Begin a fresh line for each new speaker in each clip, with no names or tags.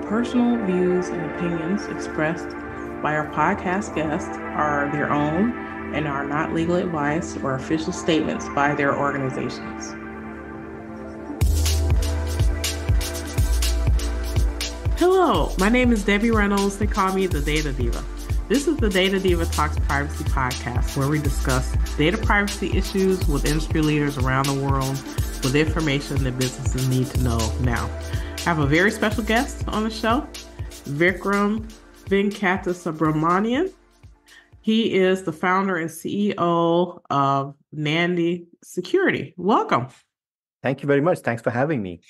personal views and opinions expressed by our podcast guests are their own and are not legal advice or official statements by their organizations. Hello, my name is Debbie Reynolds. They call me the Data Diva. This is the Data Diva Talks Privacy podcast, where we discuss data privacy issues with industry leaders around the world with information that businesses need to know now. I have a very special guest on the show, Vikram Venkatasubramanian. He is the founder and CEO of Nandi Security. Welcome.
Thank you very much. Thanks for having me.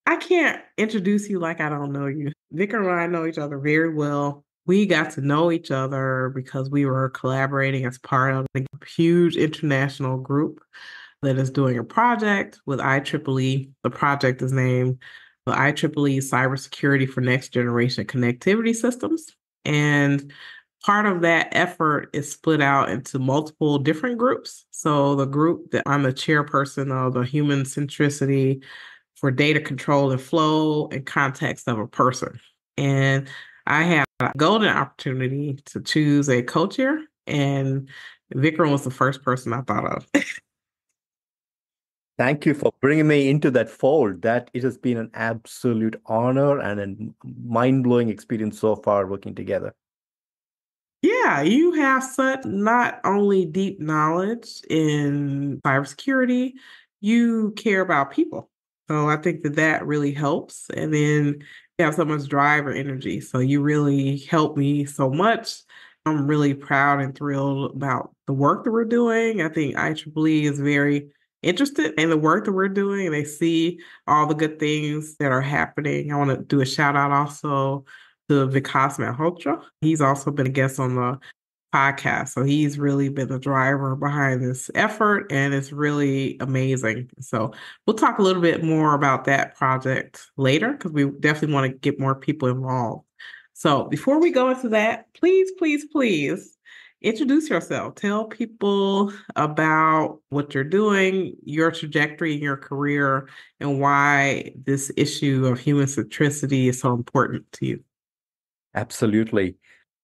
I can't introduce you like I don't know you. Vikram and I know each other very well. We got to know each other because we were collaborating as part of a huge international group that is doing a project with IEEE. The project is named the IEEE Cybersecurity for Next Generation Connectivity Systems. And part of that effort is split out into multiple different groups. So the group that I'm the chairperson of, the human centricity for data control and flow and context of a person. And I had a golden opportunity to choose a co-chair, and Vikram was the first person I thought of.
Thank you for bringing me into that fold. That it has been an absolute honor and a mind-blowing experience so far working together.
Yeah, you have such not only deep knowledge in cybersecurity, you care about people. So I think that really helps. And then you have so much drive or energy. So you really help me so much. I'm really proud and thrilled about the work that we're doing. I think IEEE is very interested in the work that we're doing. They see all the good things that are happening. I want to do a shout out also to Vikram. He's also been a guest on the podcast. So he's really been the driver behind this effort, and it's really amazing. So we'll talk a little bit more about that project later because we definitely want to get more people involved. So before we go into that, please introduce yourself. Tell people about what you're doing, your trajectory in your career, and why this issue of human centricity is so important to you.
Absolutely.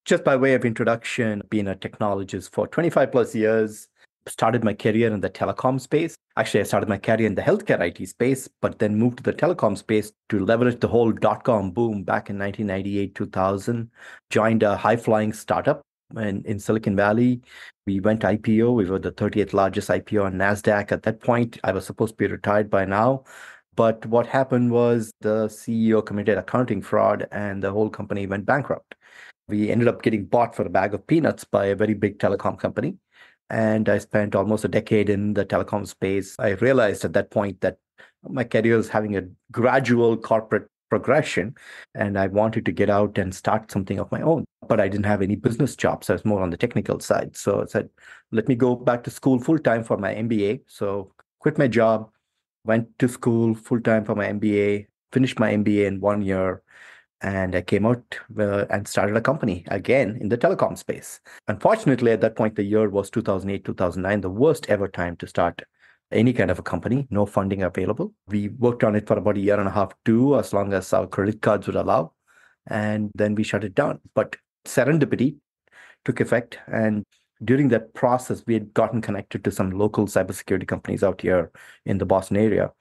Just by way of introduction, being a technologist for 25 plus years, started my career in the telecom space. Actually, I started my career in the healthcare IT space, but then moved to the telecom space to leverage the whole dot-com boom back in 1998, 2000. Joined a high-flying startup in Silicon Valley. We went IPO. We were the 30th largest IPO on NASDAQ. At that point, I was supposed to be retired by now. But what happened was the CEO committed accounting fraud and the whole company went bankrupt. We ended up getting bought for a bag of peanuts by a very big telecom company. And I spent almost a decade in the telecom space. I realized at that point that my career is having a gradual corporate progression, and I wanted to get out and start something of my own. But I didn't have any business jobs. I was more on the technical side. So I said, let me go back to school full-time for my MBA. So quit my job, went to school full-time for my MBA, finished my MBA in 1 year, and I came out and started a company again in the telecom space. Unfortunately, at that point, the year was 2008, 2009, the worst ever time to start any kind of a company, no funding available. We worked on it for about a year and a half, two, as long as our credit cards would allow. And then we shut it down. But serendipity took effect. And during that process, we had gotten connected to some local cybersecurity companies out here in the Boston area.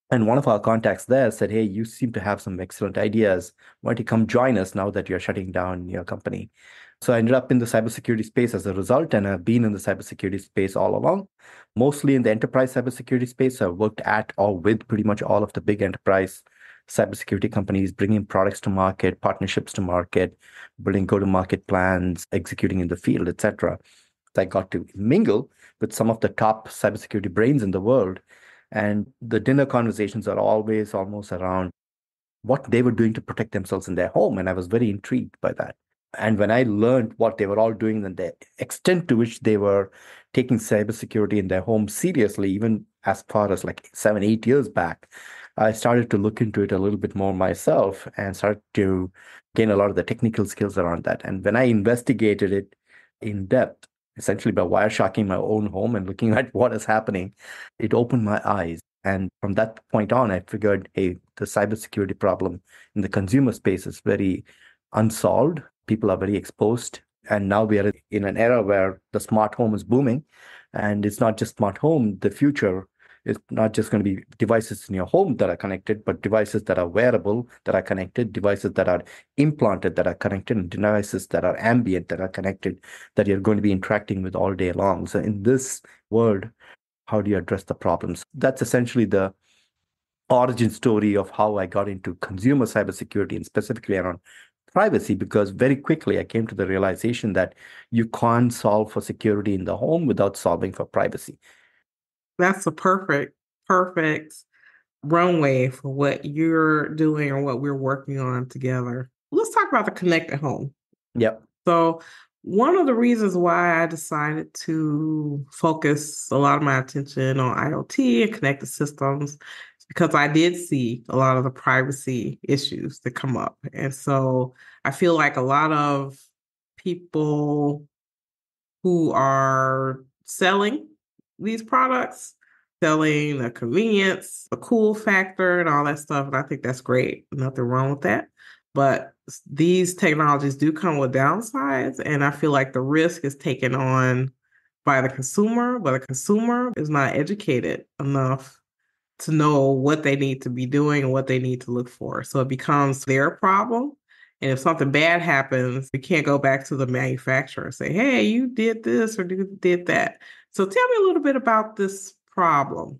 And one of our contacts there said, hey, you seem to have some excellent ideas. Why don't you come join us now that you're shutting down your company? So I ended up in the cybersecurity space as a result, and I've been in the cybersecurity space all along, mostly in the enterprise cybersecurity space. I've worked at or with pretty much all of the big enterprise cybersecurity companies, bringing products to market, partnerships to market, building go-to-market plans, executing in the field, etc. I got to mingle with some of the top cybersecurity brains in the world. And the dinner conversations are always almost around what they were doing to protect themselves in their home. And I was very intrigued by that. And when I learned what they were all doing and the extent to which they were taking cybersecurity in their home seriously, even as far as like 7, 8 years back, I started to look into it a little bit more myself and started to gain a lot of the technical skills around that. And when I investigated it in depth, essentially by Wireshocking my own home and looking at what is happening, it opened my eyes. And from that point on, I figured, hey, the cybersecurity problem in the consumer space is very unsolved. People are very exposed. And now we are in an era where the smart home is booming. And it's not just smart home. The future is not just going to be devices in your home that are connected, but devices that are wearable, that are connected, devices that are implanted, that are connected, and devices that are ambient, that are connected, that you're going to be interacting with all day long. So in this world, how do you address the problems? That's essentially the origin story of how I got into consumer cybersecurity and specifically around privacy, because very quickly I came to the realization that you can't solve for security in the home without solving for privacy.
That's a perfect runway for what you're doing or what we're working on together. Let's talk about the connected home.
Yep.
So, one of the reasons why I decided to focus a lot of my attention on IoT and connected systems is because I did see a lot of the privacy issues that come up. And so I feel like a lot of people who are selling these products, selling the convenience, the cool factor, and all that stuff. And I think that's great. Nothing wrong with that. But these technologies do come with downsides. And I feel like the risk is taken on by the consumer, but the consumer is not educated enough to know what they need to be doing and what they need to look for. So it becomes their problem. And if something bad happens, we can't go back to the manufacturer and say, hey, you did this or you did that. So tell me a little bit about this problem.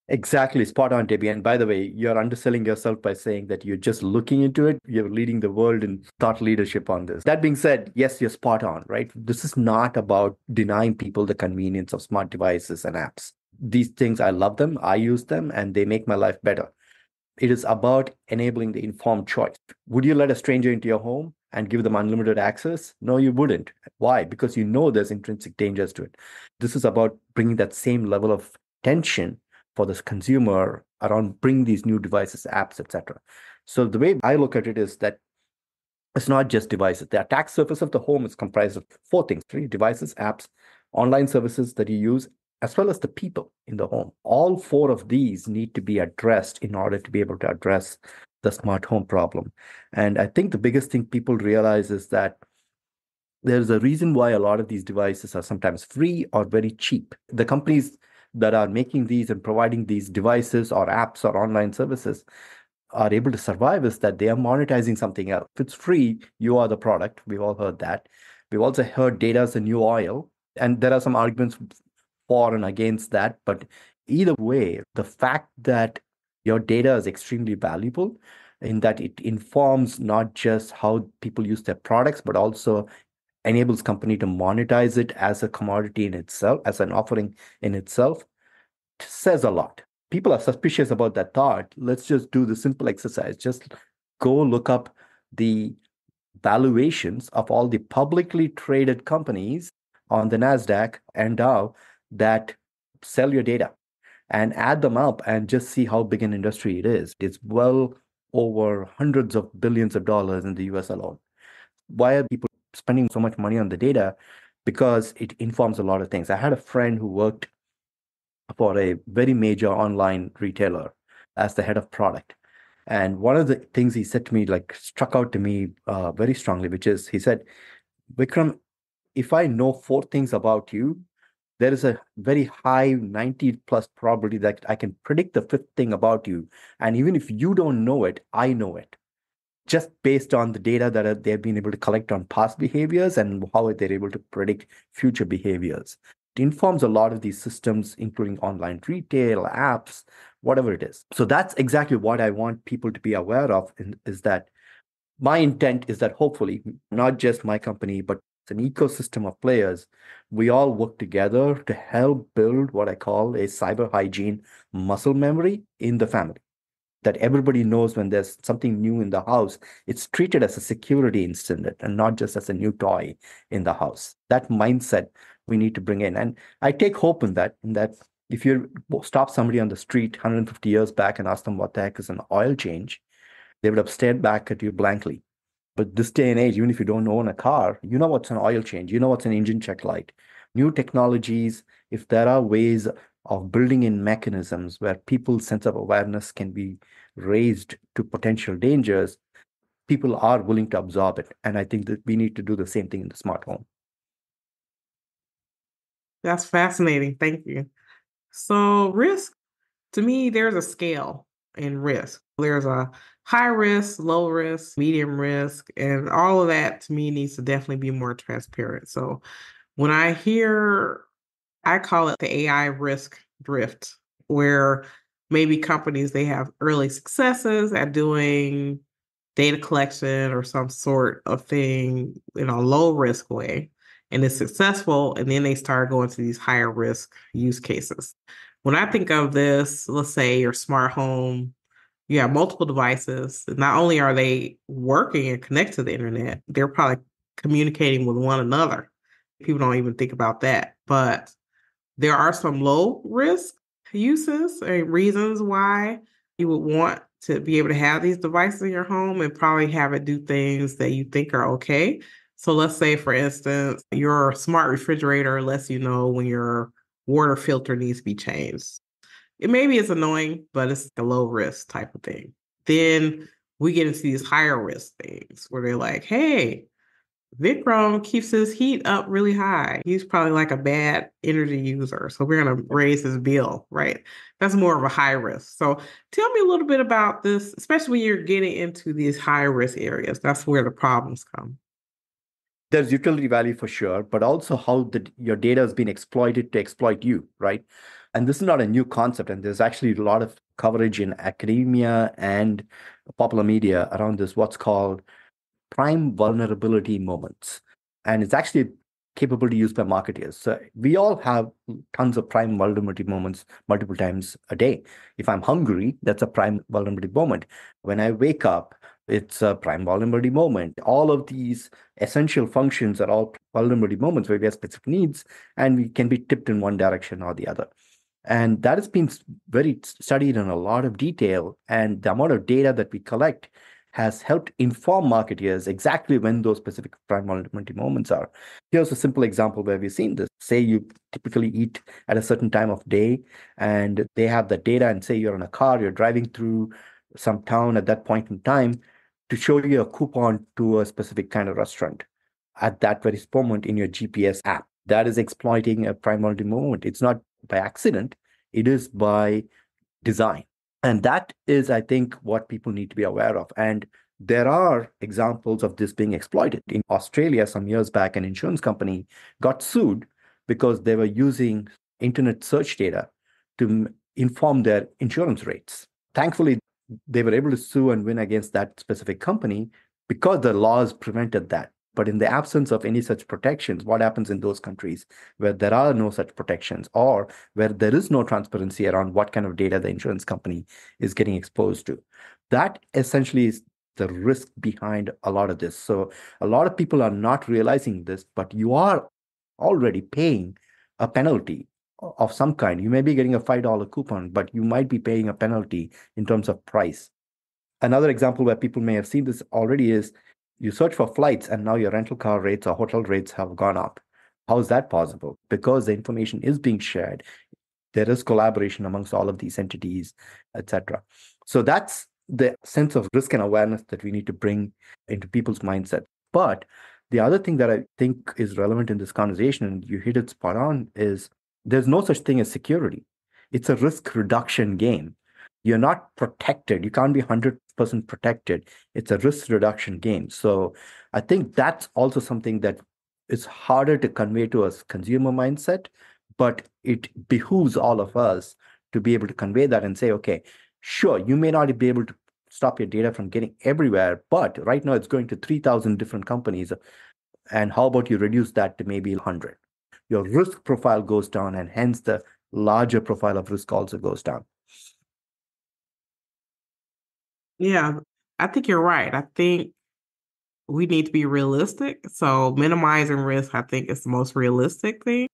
Exactly, spot on, Debbie. And by the way, you're underselling yourself by saying that you're just looking into it. You're leading the world in thought leadership on this. That being said, yes, you're spot on, right? This is not about denying people the convenience of smart devices and apps. These things, I love them, I use them, and they make my life better. It is about enabling the informed choice. Would you let a stranger into your home and give them unlimited access? No, you wouldn't. Why? Because you know there's intrinsic dangers to it. This is about bringing that same level of tension for this consumer around bringing these new devices, apps, etc. So the way I look at it is that it's not just devices. The attack surface of the home is comprised of four things: three devices, apps, online services that you use, as well as the people in the home. All four of these need to be addressed in order to be able to address the smart home problem. And I think the biggest thing people realize is that there's a reason why a lot of these devices are sometimes free or very cheap. The companies that are making these and providing these devices or apps or online services are able to survive is that they are monetizing something else. If it's free, you are the product. We've all heard that. We've also heard data is the new oil. And there are some arguments for and against that. But either way, the fact that your data is extremely valuable in that it informs not just how people use their products, but also enables company to monetize it as a commodity in itself, as an offering in itself, says a lot. People are suspicious about that thought. Let's just do the simple exercise. Just go look up the valuations of all the publicly traded companies on the NASDAQ and Dow that sell your data and add them up and just see how big an industry it is. It's well over hundreds of billions of dollars in the US alone. Why are people spending so much money on the data? Because it informs a lot of things. I had a friend who worked for a very major online retailer as the head of product. And one of the things he said to me, like, struck out to me very strongly, which is he said, Vikram, if I know four things about you, there is a very high 90 plus probability that I can predict the fifth thing about you. And even if you don't know it, I know it, just based on the data that they've been able to collect on past behaviors and how they're able to predict future behaviors. It informs a lot of these systems, including online retail, apps, whatever it is. So that's exactly what I want people to be aware of, is that my intent is that hopefully not just my company, but it's an ecosystem of players. We all work together to help build what I call a cyber hygiene muscle memory in the family, that everybody knows when there's something new in the house, it's treated as a security incident and not just as a new toy in the house. That mindset we need to bring in. And I take hope in that if you stop somebody on the street 150 years back and ask them what the heck is an oil change, they would have stared back at you blankly. But this day and age, even if you don't own a car, you know what's an oil change, you know what's an engine check light. New technologies, if there are ways of building in mechanisms where people's sense of awareness can be raised to potential dangers, people are willing to absorb it. And I think that we need to do the same thing in the smart home.
That's fascinating. Thank you. So, risk, to me, there's a scale in risk. There's a high risk, low risk, medium risk, and all of that to me needs to definitely be more transparent. So, when I hear, I call it the AI risk drift, where maybe companies they have early successes at doing data collection or some sort of thing in a low risk way, and it's successful, and then they start going to these higher risk use cases. When I think of this, let's say your smart home, you have multiple devices. Not only are they working and connected to the internet, they're probably communicating with one another. People don't even think about that. But there are some low risk uses and reasons why you would want to be able to have these devices in your home and probably have it do things that you think are okay. So let's say, for instance, your smart refrigerator lets you know when your water filter needs to be changed. It maybe it's annoying, but it's a low risk type of thing. Then we get into these higher risk things where they're like, hey, Vikram keeps his heat up really high. He's probably like a bad energy user. So we're going to raise his bill, right? That's more of a high risk. So tell me a little bit about this, especially when you're getting into these high risk areas. That's where the problems come.
There's utility value for sure, but also how your data has been exploited to exploit you, right? And this is not a new concept. And there's actually a lot of coverage in academia and popular media around this, what's called prime vulnerability moments. And it's actually capable to use by marketers. So we all have tons of prime vulnerability moments multiple times a day. If I'm hungry, that's a prime vulnerability moment. When I wake up, it's a prime vulnerability moment. All of these essential functions are all vulnerability moments where we have specific needs and we can be tipped in one direction or the other. And that has been very studied in a lot of detail. And the amount of data that we collect has helped inform marketeers exactly when those specific prime vulnerability moments are. Here's a simple example where we've seen this. Say you typically eat at a certain time of day, and they have the data, and say you're in a car, you're driving through some town at that point in time to show you a coupon to a specific kind of restaurant at that very moment in your GPS app. That is exploiting a prime vulnerability moment. It's not by accident, it is by design. And that is, I think, what people need to be aware of. And there are examples of this being exploited. In Australia, some years back, an insurance company got sued because they were using internet search data to inform their insurance rates. Thankfully, they were able to sue and win against that specific company because the laws prevented that. But in the absence of any such protections, what happens in those countries where there are no such protections or where there is no transparency around what kind of data the insurance company is getting exposed to? That essentially is the risk behind a lot of this. So a lot of people are not realizing this, but you are already paying a penalty of some kind. You may be getting a $5 coupon, but you might be paying a penalty in terms of price. Another example where people may have seen this already is you search for flights and now your rental car rates or hotel rates have gone up. How is that possible? Because the information is being shared. There is collaboration amongst all of these entities, etc. So that's the sense of risk and awareness that we need to bring into people's mindset. But the other thing that I think is relevant in this conversation, and you hit it spot on, is there's no such thing as security. It's a risk reduction game. You're not protected. You can't be 100% protected. It's a risk reduction game. So I think that's also something that is harder to convey to a consumer mindset, but it behooves all of us to be able to convey that and say, okay, sure, you may not be able to stop your data from getting everywhere, but right now it's going to 3,000 different companies. And how about you reduce that to maybe 100? Your risk profile goes down, and hence the larger profile of risk also goes down.
Yeah, I think you're right. I think we need to be realistic. So minimizing risk, I think, is the most realistic thing.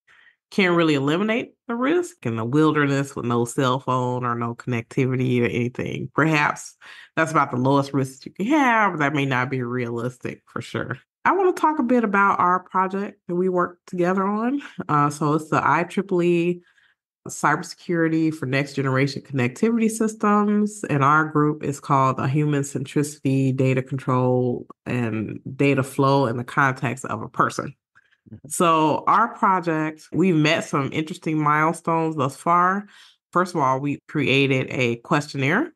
Can't really eliminate the risk in the wilderness with no cell phone or no connectivity or anything. Perhaps that's about the lowest risk you can have, but that may not be realistic for sure. I want to talk a bit about our project that we worked together on. So it's the IEEE cybersecurity for next generation connectivity systems. And our group is called the Human Centricity Data Control and Data Flow in the Context of a Person. So our project, we met some interesting milestones thus far. First of all, we created a questionnaire,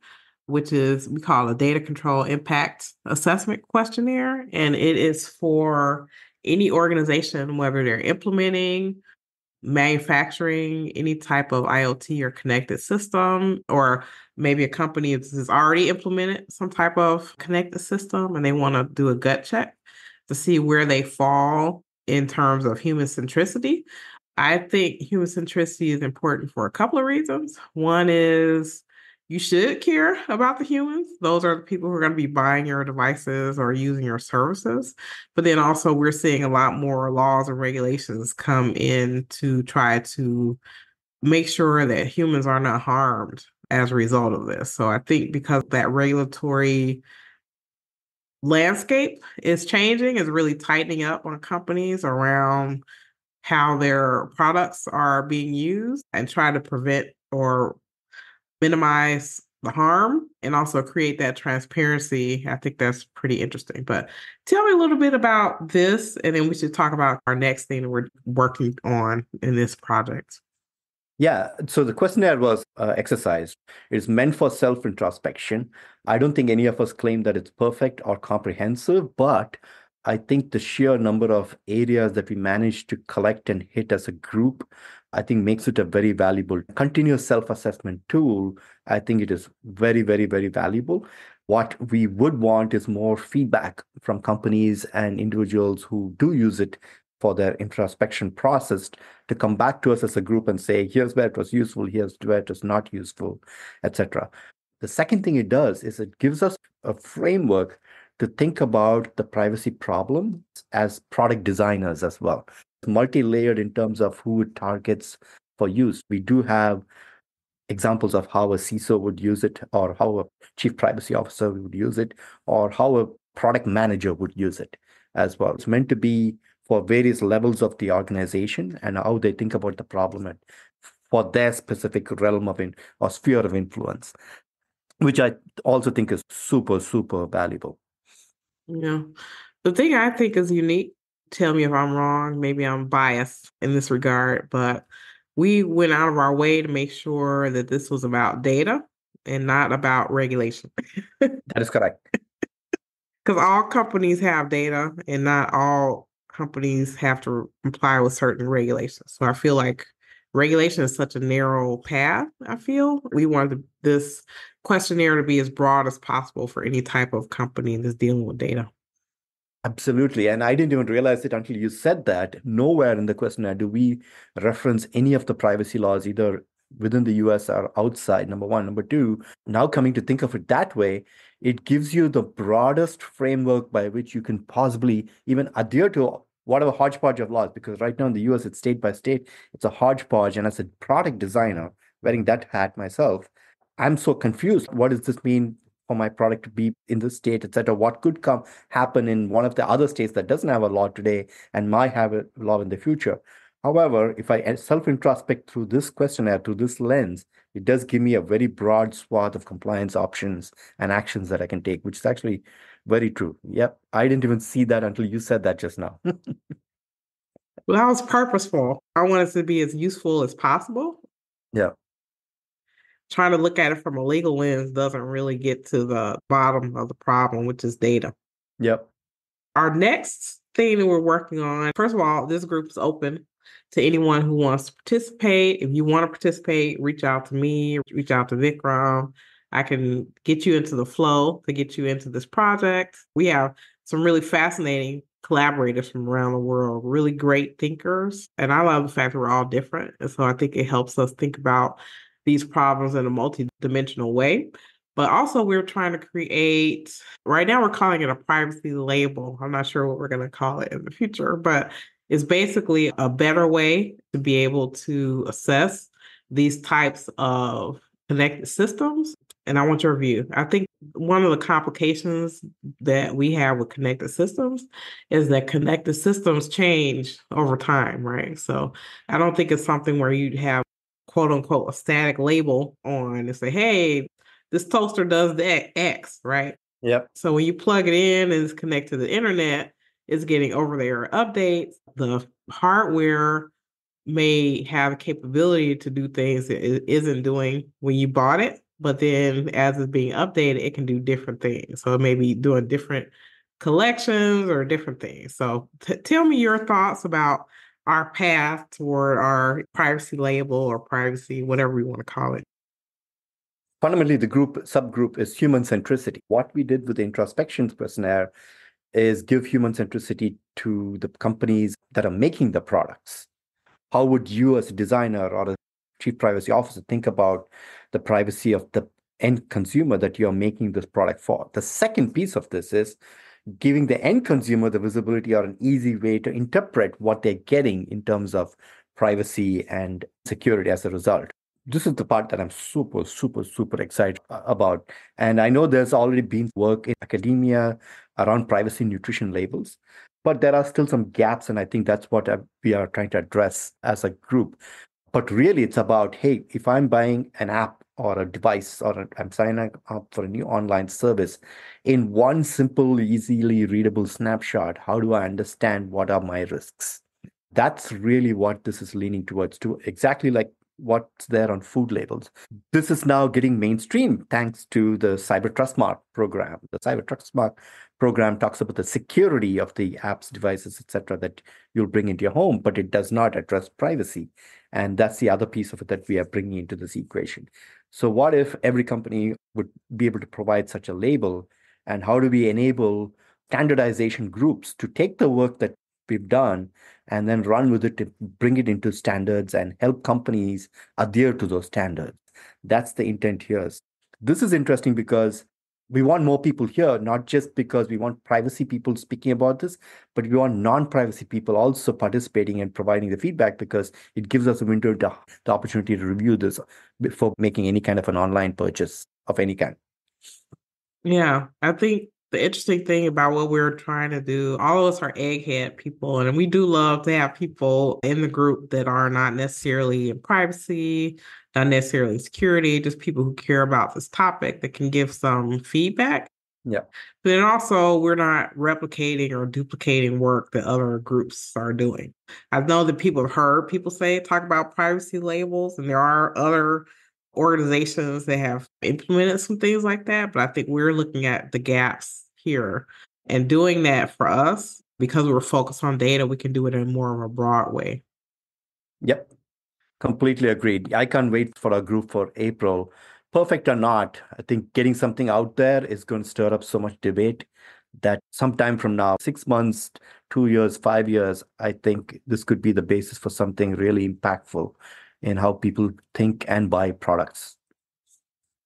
which is we call a data control impact assessment questionnaire. And it is for any organization, whether they're implementing, manufacturing any type of IoT or connected system, or maybe a company has already implemented some type of connected system and they want to do a gut check to see where they fall in terms of human centricity. I think human centricity is important for a couple of reasons. One is you should care about the humans. Those are the people who are going to be buying your devices or using your services. But then also, we're seeing a lot more laws and regulations come in to try to make sure that humans are not harmed as a result of this. So I think because that regulatory landscape is changing, is really tightening up on companies around how their products are being used and try to prevent or minimize the harm and also create that transparency. I think that's pretty interesting. But tell me a little bit about this, and then we should talk about our next thing that we're working on in this project.
Yeah, so the questionnaire was exercised. It's meant for self-introspection. I don't think any of us claim that it's perfect or comprehensive, but I think the sheer number of areas that we managed to collect and hit as a group, I think makes it a very valuable continuous self-assessment tool. I think it is very, very, very valuable. What we would want is more feedback from companies and individuals who do use it for their introspection process to come back to us as a group and say, here's where it was useful, here's where it was not useful, etc. The second thing it does is it gives us a framework to think about the privacy problem as product designers as well. It's multi-layered in terms of who it targets for use. We do have examples of how a CISO would use it, or how a chief privacy officer would use it, or how a product manager would use it as well. It's meant to be for various levels of the organization and how they think about the problem and for their specific realm of or sphere of influence, which I also think is super, super valuable.
Yeah. The thing I think is unique, tell me if I'm wrong, maybe I'm biased in this regard, but we went out of our way to make sure that this was about data and not about regulation.
That is correct.
Because all companies have data and not all companies have to comply with certain regulations. So I feel like regulation is such a narrow path. I feel we wanted this questionnaire to be as broad as possible for any type of company that's dealing with data.
Absolutely. And I didn't even realize it until you said that. Nowhere in the questionnaire do we reference any of the privacy laws, either within the US or outside, number one. Number two, now coming to think of it that way, it gives you the broadest framework by which you can possibly even adhere to whatever hodgepodge of laws, because right now in the US, it's state by state, it's a hodgepodge. And as a product designer, wearing that hat myself, I'm so confused. What does this mean for my product to be in this state, etc.? What could happen in one of the other states that doesn't have a law today and might have a law in the future? However, if I self-introspect through this questionnaire, through this lens, it does give me a very broad swath of compliance options and actions that I can take, which is actually very true. Yep, I didn't even see that until you said that just now.
Well, that was purposeful. I wanted it to be as useful as possible.
Yeah.
Trying to look at it from a legal lens doesn't really get to the bottom of the problem, which is data.
Yep.
Our next thing that we're working on, first of all, this group is open to anyone who wants to participate. If you want to participate, reach out to me, reach out to Vikram. I can get you into the flow to get you into this project. We have some really fascinating collaborators from around the world, really great thinkers. And I love the fact that we're all different. And so I think it helps us think about these problems in a multidimensional way. But also, we're trying to create, right now, we're calling it a privacy label. I'm not sure what we're going to call it in the future, but it's basically a better way to be able to assess these types of connected systems. And I want your view. I think one of the complications that we have with connected systems is that connected systems change over time, right? So I don't think it's something where you'd have quote unquote a static label on and say, hey, this toaster does the X, right?
Yep.
So when you plug it in and it's connected to the internet, it's getting over the air updates. The hardware may have a capability to do things that it isn't doing when you bought it, but then as it's being updated, it can do different things. So it may be doing different collections or different things. So tell me your thoughts about our path toward our privacy label or privacy, whatever we want to call it.
Fundamentally, the group subgroup is human centricity. What we did with the introspection questionnaire is give human centricity to the companies that are making the products. How would you, as a designer or a chief privacy officer, think about the privacy of the end consumer that you're making this product for? The second piece of this is giving the end consumer the visibility or an easy way to interpret what they're getting in terms of privacy and security as a result. This is the part that I'm super, super, super excited about. And I know there's already been work in academia around privacy nutrition labels, but there are still some gaps. And I think that's what we are trying to address as a group. But really, it's about, hey, if I'm buying an app or a device or I'm signing up for a new online service, in one simple, easily readable snapshot, how do I understand what are my risks? That's really what this is leaning towards, to exactly like what's there on food labels. This is now getting mainstream thanks to the Cyber Trust Mark program. The Cyber Trust Mark program talks about the security of the apps, devices, etc., that you'll bring into your home, but it does not address privacy. And that's the other piece of it that we are bringing into this equation. So what if every company would be able to provide such a label? And how do we enable standardization groups to take the work that we've done and then run with it to bring it into standards and help companies adhere to those standards? That's the intent here. This is interesting because we want more people here, not just because we want privacy people speaking about this, but we want non-privacy people also participating and providing the feedback, because it gives us a window to the opportunity to review this before making any kind of an online purchase of any kind.
Yeah, I think the interesting thing about what we're trying to do, all of us are egghead people, and we do love to have people in the group that are not necessarily in privacy, not necessarily in security, just people who care about this topic that can give some feedback.
Yeah.
But then also, we're not replicating or duplicating work that other groups are doing. I know that people have heard people talk about privacy labels, and there are other organizations that have implemented some things like that. But I think we're looking at the gaps here and doing that for us because we're focused on data. We can do it in more of a broad way.
Yep. Completely agreed. I can't wait for our group for April. Perfect or not, I think getting something out there is going to stir up so much debate that sometime from now, 6 months, 2 years, 5 years, I think this could be the basis for something really impactful in how people think and buy products.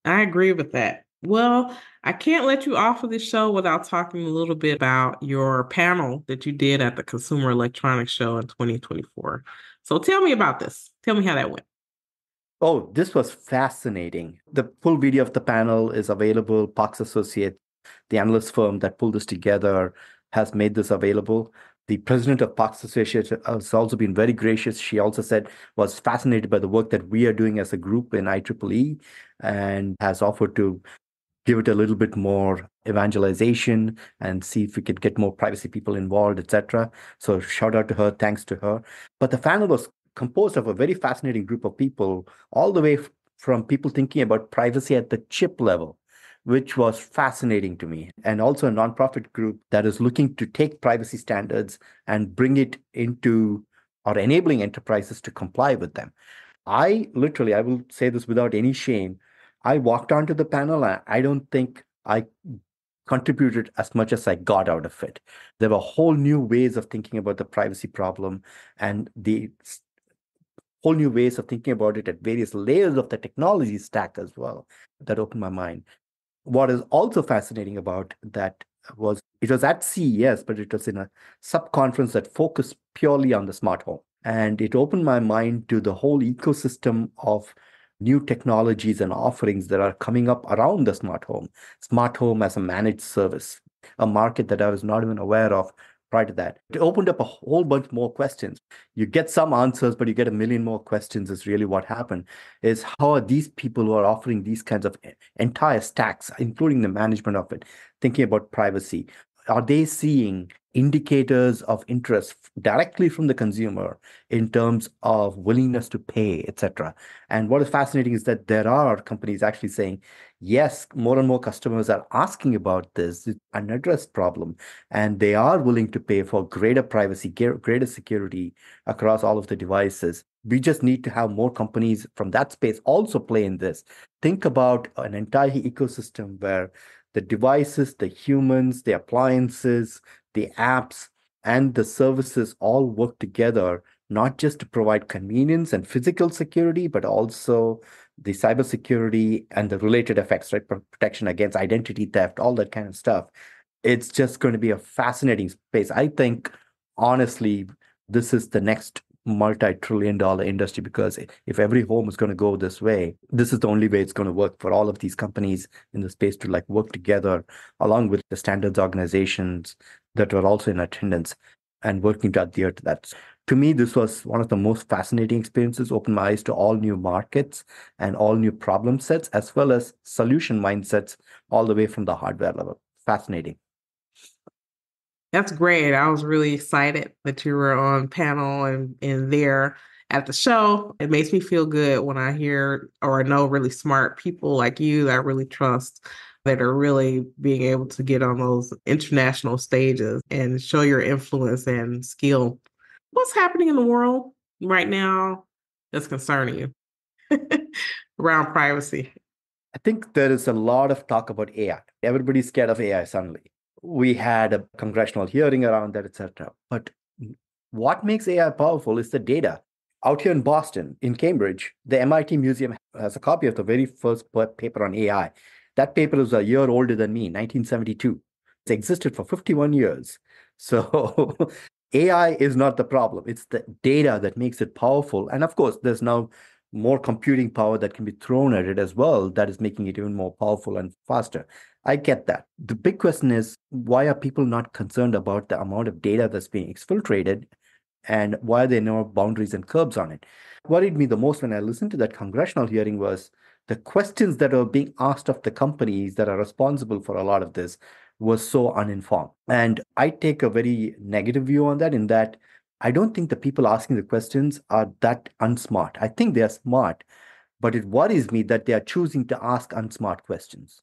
I agree with that. Well, I can't let you off of this show without talking a little bit about your panel that you did at the Consumer Electronics Show in 2024. So tell me about this. Tell me how that went.
Oh, this was fascinating. The full video of the panel is available. Parks Associates, the analyst firm that pulled this together, has made this available. The president of Parks Associates has also been very gracious. She also said was fascinated by the work that we are doing as a group in IEEE and has offered to give it a little bit more evangelization and see if we could get more privacy people involved, etc. So shout out to her, thanks to her. But the panel was composed of a very fascinating group of people, all the way from people thinking about privacy at the chip level, which was fascinating to me, and also a nonprofit group that is looking to take privacy standards and bring it into or enabling enterprises to comply with them. I will say this without any shame, I walked onto the panel and I don't think I contributed as much as I got out of it. There were whole new ways of thinking about the privacy problem and the whole new ways of thinking about it at various layers of the technology stack as well that opened my mind. What is also fascinating about that was it was at CES, but it was in a sub-conference that focused purely on the smart home. And it opened my mind to the whole ecosystem of new technologies and offerings that are coming up around the smart home as a managed service, a market that I was not even aware of prior to that. It opened up a whole bunch more questions. You get some answers, but you get a million more questions is really what happened. Is how are these people who are offering these kinds of entire stacks, including the management of it, thinking about privacy? Are they seeing indicators of interest directly from the consumer in terms of willingness to pay, etc.? And what is fascinating is that there are companies actually saying, yes, more and more customers are asking about this. It's an unaddressed problem, and they are willing to pay for greater privacy, greater security across all of the devices. We just need to have more companies from that space also play in this. Think about an entire ecosystem where the devices, the humans, the appliances, the apps, and the services all work together, not just to provide convenience and physical security, but also the cybersecurity and the related effects, right? Protection against identity theft, all that kind of stuff. It's just going to be a fascinating space. I think, honestly, this is the next multi-trillion-dollar industry, because if every home is going to go this way, this is the only way it's going to work for all of these companies in the space to like work together along with the standards organizations that are also in attendance and working to adhere to that. To me, this was one of the most fascinating experiences, opened my eyes to all new markets and all new problem sets, as well as solution mindsets all the way from the hardware level. Fascinating.
That's great. I was really excited that you were on panel and there at the show. It makes me feel good when I hear or know really smart people like you that I really trust that are really being able to get on those international stages and show your influence and skill. What's happening in the world right now that's concerning you around privacy?
I think there is a lot of talk about AI. Everybody's scared of AI suddenly. We had a congressional hearing around that, etc. But what makes AI powerful is the data. Out here in Boston, in Cambridge, the MIT Museum has a copy of the very first paper on AI. That paper is a year older than me, 1972. It's existed for 51 years. So AI is not the problem. It's the data that makes it powerful. And of course, there's now more computing power that can be thrown at it as well, that is making it even more powerful and faster. I get that. The big question is, why are people not concerned about the amount of data that's being exfiltrated, and why are there no boundaries and curbs on it? What worried me the most when I listened to that congressional hearing was the questions that are being asked of the companies that are responsible for a lot of this was so uninformed. And I take a very negative view on that, in that I don't think the people asking the questions are that unsmart. I think they are smart, but it worries me that they are choosing to ask unsmart questions.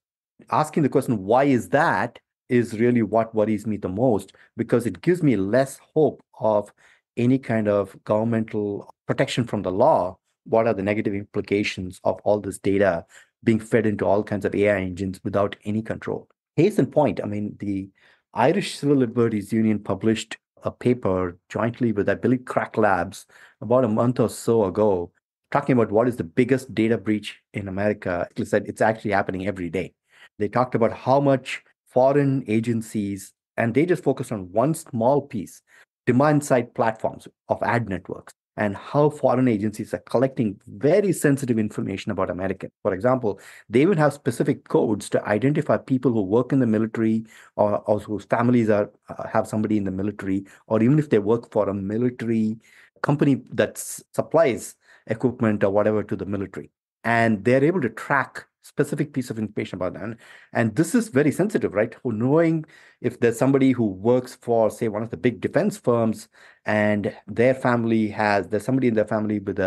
Asking the question, why is that, is really what worries me the most, because it gives me less hope of any kind of governmental protection from the law. What are the negative implications of all this data being fed into all kinds of AI engines without any control? Case in point, I mean, the Irish Civil Liberties Union published a paper jointly with, I believe, Crack Labs about a month or so ago, talking about what is the biggest data breach in America. It said it's actually happening every day. They talked about how much foreign agencies, and they just focused on one small piece, demand side platforms of ad networks, and how foreign agencies are collecting very sensitive information about Americans. For example, they even have specific codes to identify people who work in the military, or whose families are have somebody in the military, or even if they work for a military company that supplies equipment or whatever to the military. And they're able to track specific piece of information about them. And this is very sensitive, right? Knowing if there's somebody who works for, say, one of the big defense firms, and their family there's somebody in their family with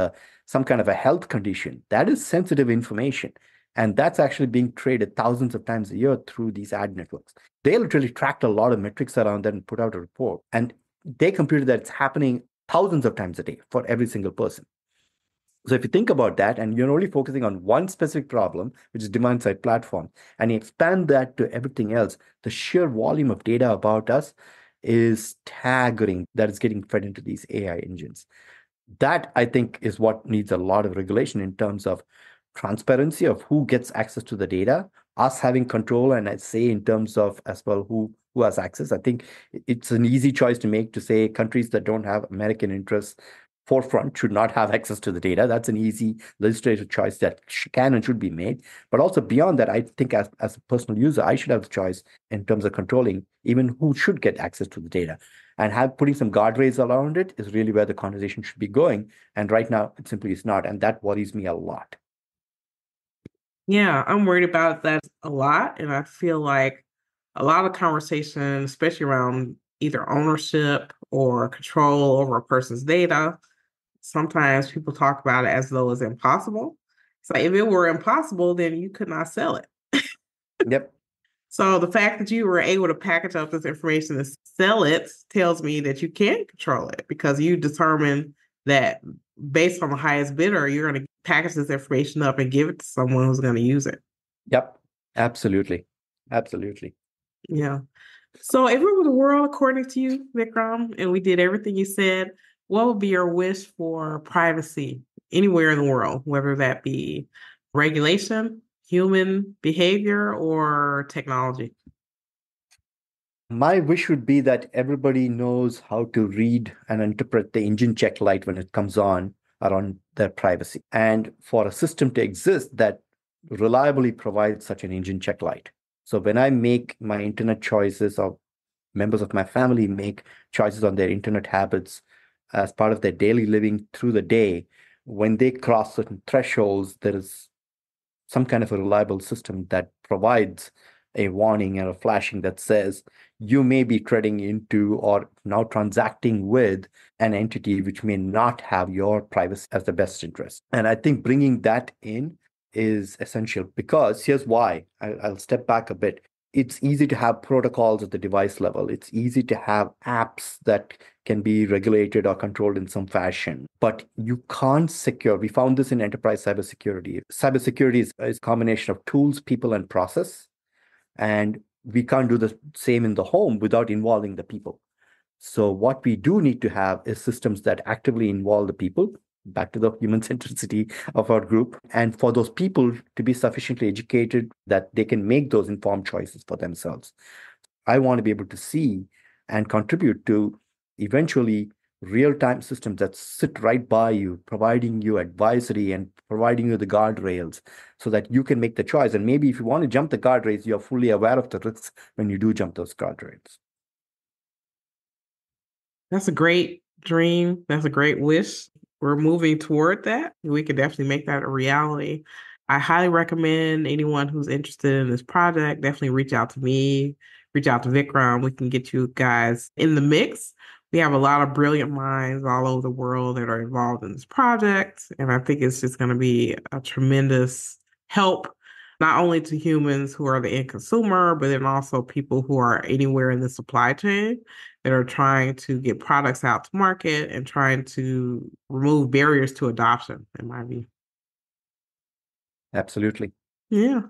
some kind of a health condition, that is sensitive information. And that's actually being traded thousands of times a year through these ad networks. They literally tracked a lot of metrics around that and put out a report. And they computed that it's happening thousands of times a day for every single person. So if you think about that, and you're only focusing on one specific problem, which is demand side platform, and you expand that to everything else, the sheer volume of data about us is staggering that is getting fed into these AI engines. That, I think, is what needs a lot of regulation in terms of transparency of who gets access to the data, us having control, and I say in terms of as well who has access. I think it's an easy choice to make, to say countries that don't have American interests forefront should not have access to the data. That's an easy legislative choice that can and should be made. But also beyond that, I think as a personal user, I should have the choice in terms of controlling even who should get access to the data. And putting some guardrails around it is really where the conversation should be going. And right now, it simply is not. And that worries me a lot.
Yeah, I'm worried about that a lot. And I feel like a lot of conversation, especially around either ownership or control over a person's data, sometimes people talk about it as though it's impossible. It's like if it were impossible, then you could not sell it.
Yep.
So the fact that you were able to package up this information and sell it tells me that you can control it because you determine that based on the highest bidder, you're going to package this information up and give it to someone who's going to use it.
Yep. Absolutely. Absolutely.
Yeah. So if it were the world according to you, Vikram, and we did everything you said, what would be your wish for privacy anywhere in the world, whether that be regulation, human behavior, or technology?
My wish would be that everybody knows how to read and interpret the engine check light when it comes on around their privacy, and for a system to exist that reliably provides such an engine check light. So when I make my internet choices, or members of my family make choices on their internet habits as part of their daily living through the day, when they cross certain thresholds, there is some kind of a reliable system that provides a warning and a flashing that says you may be treading into or now transacting with an entity which may not have your privacy as the best interest. And I think bringing that in is essential because here's why. I'll step back a bit. It's easy to have protocols at the device level. It's easy to have apps that can be regulated or controlled in some fashion, but you can't secure. We found this in enterprise cybersecurity. Cybersecurity is a combination of tools, people, and process. And we can't do the same in the home without involving the people. So what we do need to have is systems that actively involve the people, back to the human centricity of our group, and for those people to be sufficiently educated that they can make those informed choices for themselves. I want to be able to see and contribute to eventually real-time systems that sit right by you, providing you advisory and providing you the guardrails so that you can make the choice. And maybe if you want to jump the guardrails, you're fully aware of the risks when you do jump those guardrails.
That's a great dream. That's a great wish. We're moving toward that. We could definitely make that a reality. I highly recommend anyone who's interested in this project, definitely reach out to me, reach out to Vikram. We can get you guys in the mix. We have a lot of brilliant minds all over the world that are involved in this project. And I think it's just going to be a tremendous help, not only to humans who are the end consumer, but then also people who are anywhere in the supply chain that are trying to get products out to market and trying to remove barriers to adoption, in my view.
Absolutely.
Yeah.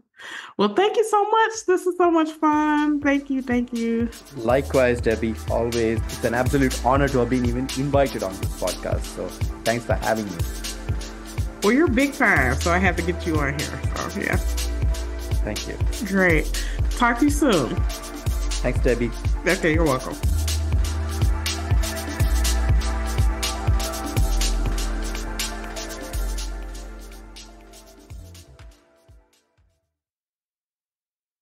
Well, thank you so much. This is so much fun. Thank you. Thank you.
Likewise, Debbie, always. It's an absolute honor to have been even invited on this podcast. So thanks for having me.
Well, you're big time, so I have to get you on here. So, yeah.
Thank you.
Great. Talk to you soon.
Thanks, Debbie.
Okay, you're welcome.